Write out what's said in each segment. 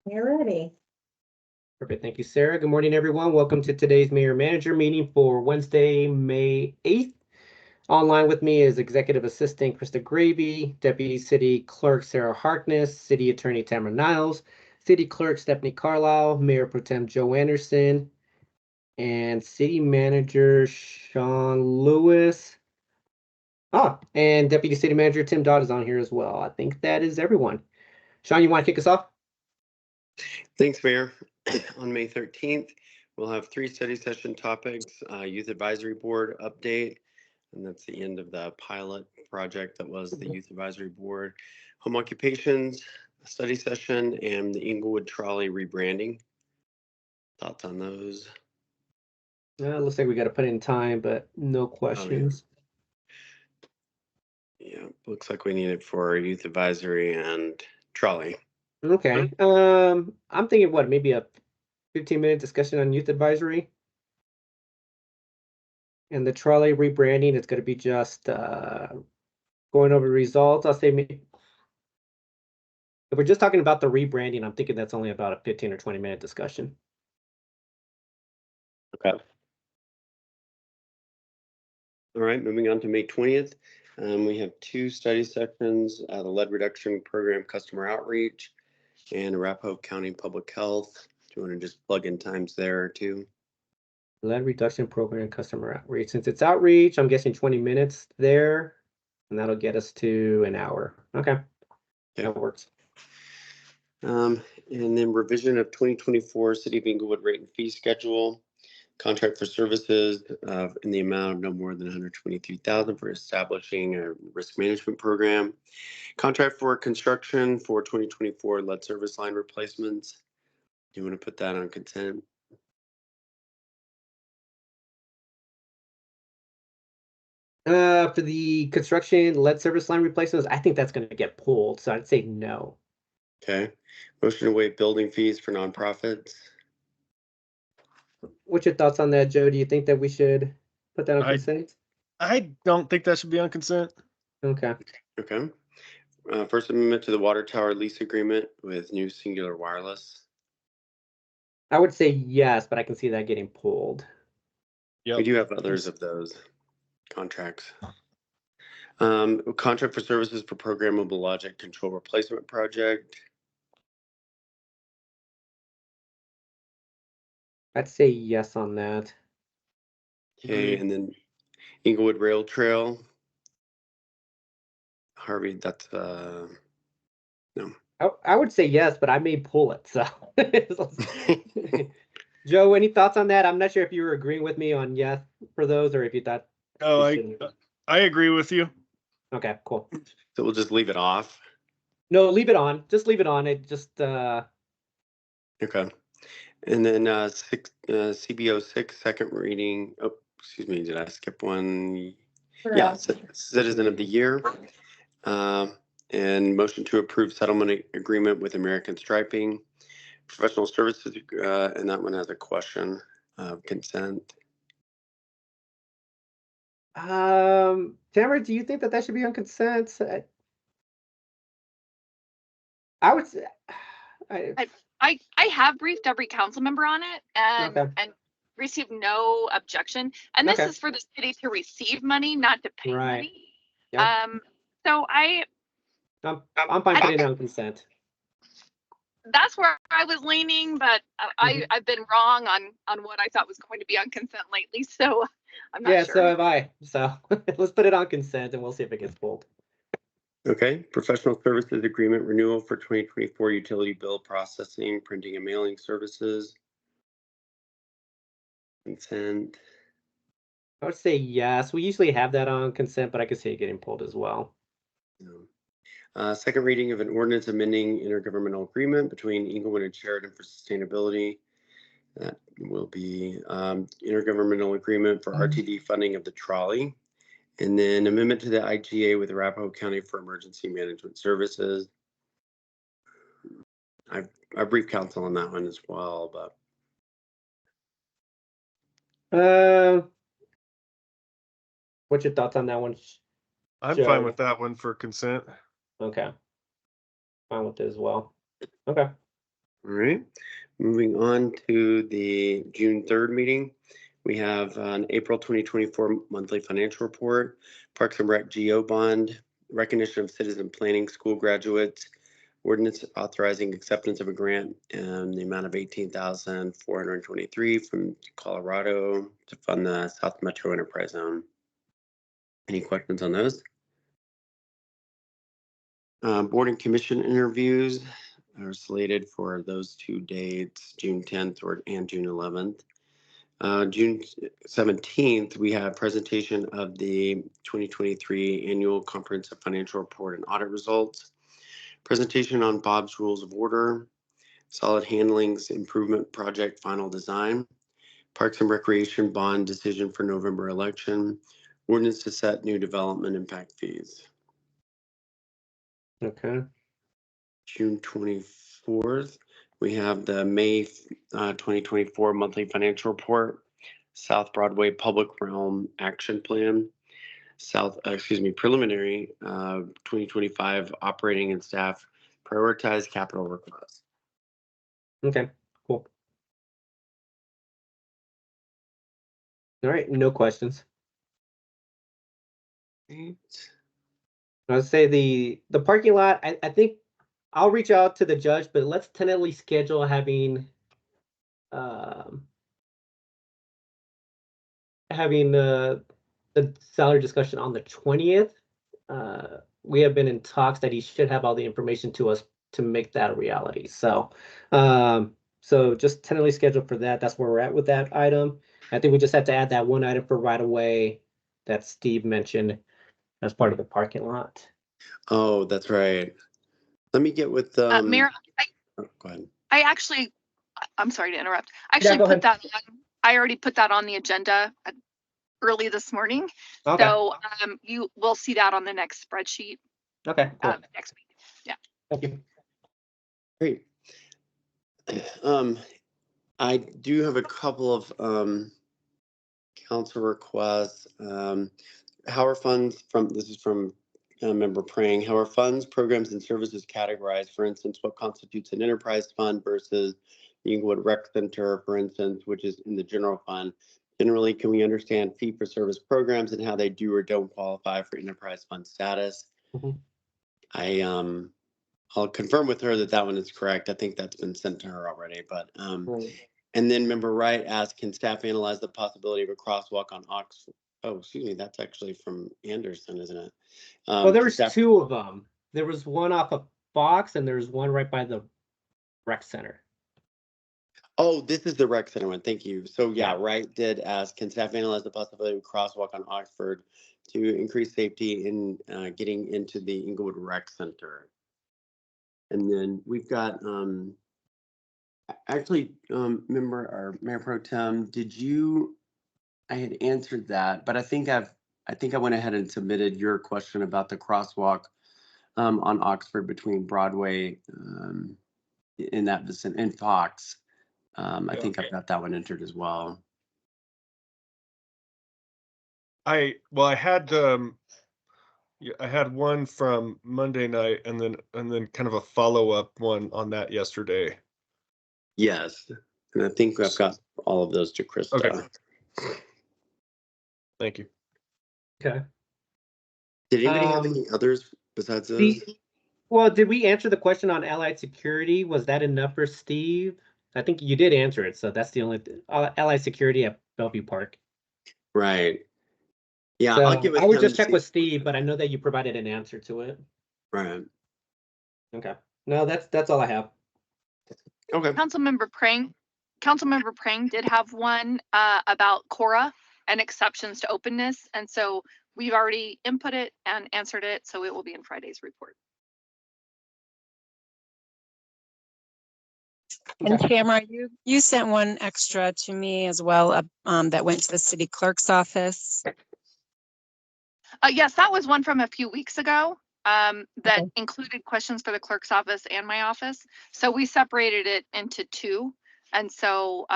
You're ready. Perfect. Thank you, Sarah. Good morning, everyone. Welcome to today's Mayor Manager meeting for Wednesday, May 8th. Online with me is Executive Assistant Krista Gravy, Deputy City Clerk Sarah Harkness, City Attorney Tamara Niles, City Clerk Stephanie Carlisle, Mayor Pro Tem Joe Anderson, and City Manager Shawn Lewis. And Deputy City Manager Tim Dodd is on here as well. I think that is everyone. Shawn, you want to kick us off? Thanks, Mayor. On May 13th, we'll have 3 study session topics, Youth Advisory Board update, and that's the end of the pilot project that was the Youth Advisory Board, home occupations, study session, and the Inglewood Trolley rebranding. Thoughts on those? Looks like we got to put in time, but no questions. Yeah, looks like we need it for Youth Advisory and Trolley. Okay. I'm thinking maybe a 15-minute discussion on youth advisory. And the trolley rebranding is going to be just going over the results. I'll say if we're just talking about the rebranding, I'm thinking that's only about a 15 or 20-minute discussion. Okay. All right, moving on to May 20th. We have 2 study sessions, the lead reduction program customer outreach and Arapahoe County Public Health. Do you want to just plug in times there too? Lead reduction program customer outreach. Since it's outreach, I'm guessing 20 minutes there, and that'll get us to an hour. Okay. That works. And then revision of 2024 City of Inglewood rate and fee schedule. Contract for services in the amount of no more than $123,000 for establishing a risk management program. Contract for construction for 2024 lead service line replacements. Do you want to put that on consent? For the construction lead service line replacements, I think that's going to get pulled, so I'd say no. Okay. Motion to waive building fees for nonprofits. What's your thoughts on that, Joe? Do you think that we should put that on consent? I don't think that should be on consent. Okay. Okay. First Amendment to the water tower lease agreement with New Singular Wireless. I would say yes, but I can see that getting pulled. Yep. We do have others of those contracts. Contract for services for programmable logic control replacement project. I'd say yes on that. Okay, and then Inglewood Rail Trail. Harvey, that's no. I would say yes, but I may pull it. So, Joe, any thoughts on that? I'm not sure if you were agreeing with me on yes for those, or if you thought. Oh, I agree with you. Okay, cool. So we'll just leave it off. No, leave it on. Just leave it on. It just. Okay. And then CBO 6 second reading. Oh, excuse me. Did I skip one? Yeah, Citizen of the Year. And motion to approve settlement agreement with American Striping. Professional services, and that one has a question of consent. Tamara, do you think that should be on consent? I would say. I have briefed every council member on it and received no objection. And this is for the city to receive money, not to pay money. Yeah. So I'm fine putting it on consent. That's where I was leaning, but I've been wrong on what I thought was going to be on consent lately, so I'm not sure. Yeah, so have I. So let's put it on consent and we'll see if it gets pulled. Okay, professional services agreement renewal for 2024 utility bill processing, printing and mailing services. Consent. I would say yes. We usually have that on consent, but I could see it getting pulled as well. Second reading of an ordinance amending intergovernmental agreement between Inglewood and Sheridan for sustainability. That will be intergovernmental agreement for RTD funding of the trolley. And then amendment to the IGA with Arapahoe County for emergency management services. I briefed council on that one as well, but. What's your thoughts on that one? I'm fine with that one for consent. Okay. Fine with it as well. Okay. All right. Moving on to the June 3rd meeting. We have an April 2024 monthly financial report, Parks and Rec GO bond, recognition of citizen planning school graduates, ordinance authorizing acceptance of a grant in the amount of $18,423 from Colorado to fund the South Metro Enterprise Zone. Any questions on those? Board and commission interviews are slated for those 2 dates, June 10th and June 11th. June 17th, we have presentation of the 2023 Annual Comprehensive Financial Report and Audit Results, presentation on Bob's Rules of Order, Solid Handlings Improvement Project Final Design, Parks and Recreation Bond Decision for November election, ordinance to set new development impact fees. Okay. June 24th, we have the May 2024 monthly financial report, South Broadway Public Realm Action Plan, preliminary 2025 operating and staff prioritized capital requests. Okay, cool. All right, no questions. Right. I would say the parking lot, I think I'll reach out to the judge, but let's tentatively schedule having the salary discussion on the 20th. We have been in talks that he should have all the information to us to make that a reality. So just tentatively scheduled for that. That's where we're at with that item. I think we just have to add that one item for right away that Steve mentioned as part of the parking lot. Oh, that's right. Let me get with Mayor, go ahead. I'm sorry to interrupt. I already put that on the agenda early this morning. Okay. So you will see that on the next spreadsheet. Okay, cool. Next week. Yeah. Thank you. Great. I do have a couple of council requests. How are funds this is from member Praying, how are funds, programs, and services categorized? For instance, what constitutes an enterprise fund versus the Inglewood Rec Center, for instance, which is in the general fund? Generally, can we understand fee-for-service programs and how they do or don't qualify for enterprise fund status? Mm-hmm. I'll confirm with her that one is correct. I think that's been sent to her already, but and then member Wright asked, can staff analyze the possibility of a crosswalk on Oxford? Oh, excuse me, that's actually from Anderson, isn't it? Well, there was two of them. There was one off of Fox, and there's one right by the rec center. Oh, this is the rec center one. Thank you. So yeah, Wright did ask, can staff analyze the possibility of a crosswalk on Oxford to increase safety in getting into the Inglewood Rec Center? And then we've got actually, Mayor Pro Tem, I had answered that, but I think I went ahead and submitted your question about the crosswalk on Oxford between Broadway in that vicinity and Fox. I think I've got that one entered as well. I had one from Monday night and then kind of a follow-up one on that yesterday. Yes, and I think I've got all of those to Krista. Okay. Thank you. Okay. Did anybody have any others besides those? Well, did we answer the question on Allied Security? Was that enough for Steve? I think you did answer it, so that's the only Allied Security at Bellevue Park. Right. Yeah, so I'll get with I would him just check with Steve, but I know that you provided an answer to it. Right. Okay. No, that's all I have. Okay. Councilmember Prang did have one about Cora and exceptions to openness, and so we've already input it and answered it, so it will be in Friday's report. And Tamara, you sent one extra to me as well that went to the city clerk's office. Yes, that was one from a few weeks ago that included questions for the clerk's office and my office. So we separated it into two. And so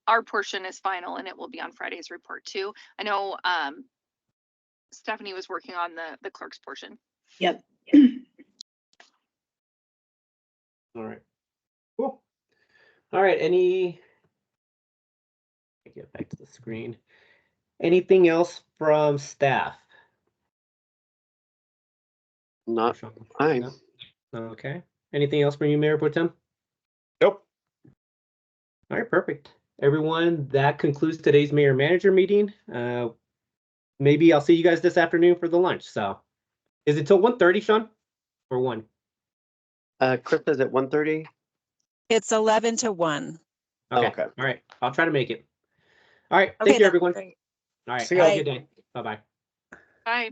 our portion is final and it will be on Friday's report too. I know Stephanie was working on the clerk's portion. Yep. All right. Cool. All right, get back to the screen. Anything else from staff? Not fine. No? Okay. Anything else from you, Mayor Pro Tem? Nope. All right, perfect. Everyone, that concludes today's mayor manager meeting. Maybe I'll see you guys this afternoon for the lunch. So is it till 1:30, Shawn? Or 1? Chris is at 1:30. It's 11 to 1. Okay. Okay. All right. I'll try to make it. All right. Okay, Thank you, that's everyone. great. All right. See Have ya. a good day. Bye-bye. Bye.